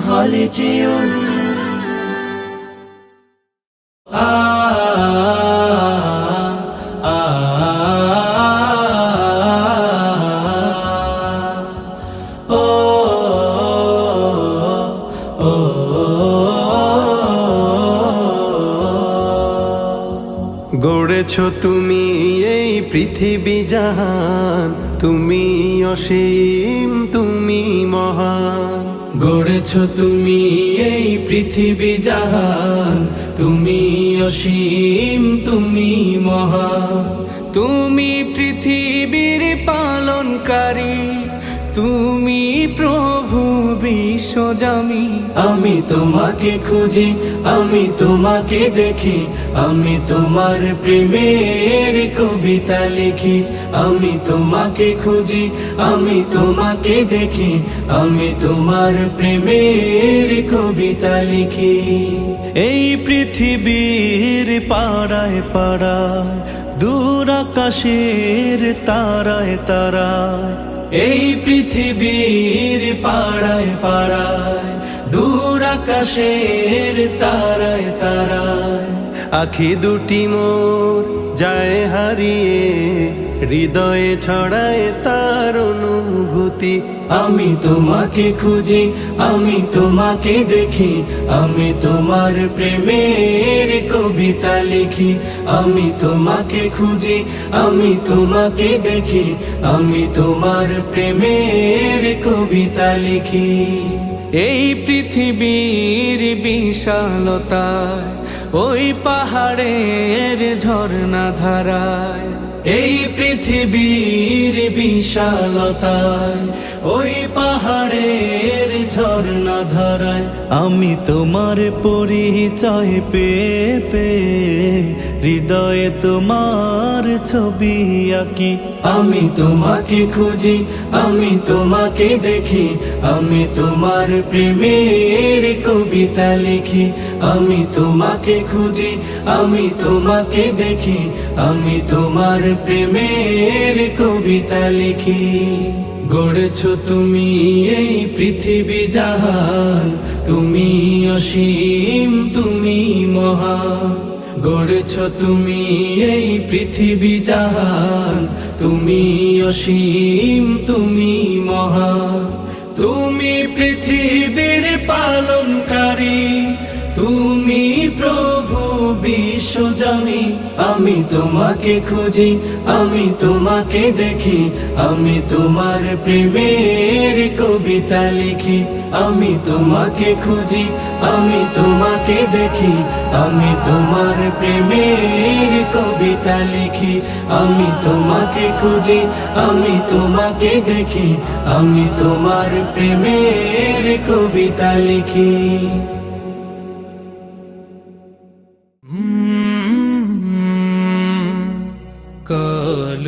হলে যেও গড়েছো তুমি এই পৃথিবী জাহান, তুমি অসীম তুমি মহান। গড়েছো তুমি এই পৃথিবী জাহান, তুমি অসীম তুমি মহান। তুমি পৃথিবীর পালনকারী, তুমি প্রভু বিশ্বজামি। আমি তোমাকে খুঁজি, আমি তোমাকে দেখি, আমি তোমার প্রেমের কবিতা লিখি। আমি তোমাকে খুঁজি, আমি তোমাকে দেখি, আমি তোমার প্রেমের কবিতা লিখি। এই পৃথিবীর পাড়ায় পাড়ায়, দূর আকাশের তারায় তারায়। এই পৃথিবীর পাড়ায় পাড়ায়, দূর আকাশের তারায় তারায়। আখি দুটি মোর যায় হারিয়ে, হৃদয়ে ছড়ায় তার অনুভূতি। আমি তোমাকে খুঁজি, আমি তোমাকে দেখি, আমি তোমার প্রেমের কবিতা লিখি। আমি তোমাকে খুঁজি, আমি তোমাকে দেখি, আমি তোমার প্রেমের কবিতা লিখি। এই পৃথিবীর বিশালতায়, ওই পাহাড়ের ঝর্ণা ধারায়। এই পৃথিবীর বিশালতায়, ওই পাহাড়ের ঝর্ণা ধারায়। আমি তোমার পরিচয় পেয়ে পেয়ে, হৃদয়ে তোমার ছবি আঁকি। আমি তোমাকে খুঁজি, আমি তোমাকে দেখি, আমি তোমার প্রেমের কবিতা লিখি। আমি তোমাকে খুঁজি, আমি তোমাকে দেখি, আমি তোমার প্রেমের কবিতা লিখি। গড়েছো তুমি এই পৃথিবী জাহান, তুমি অসীম তুমি মহান। গড়েছো তুমি এই পৃথিবী জাহান, তুমি অসীম তুমি মহান। তুমি পৃথিবীর পালনকারী, তুমি প্রভু বিশ্বজামি। আমি তোমাকে খুঁজি, আমি তোমাকে দেখি, আমি তোমার প্রেমের কবিতা লিখি। আমি তোমাকে খুঁজি, আমি তোমাকে দেখি, আমি তোমার প্রেমের কবিতা লিখি। আমি তোমাকে খুঁজি, আমি তোমাকে দেখি, আমি তোমার প্রেমের কবিতা লিখি। কাল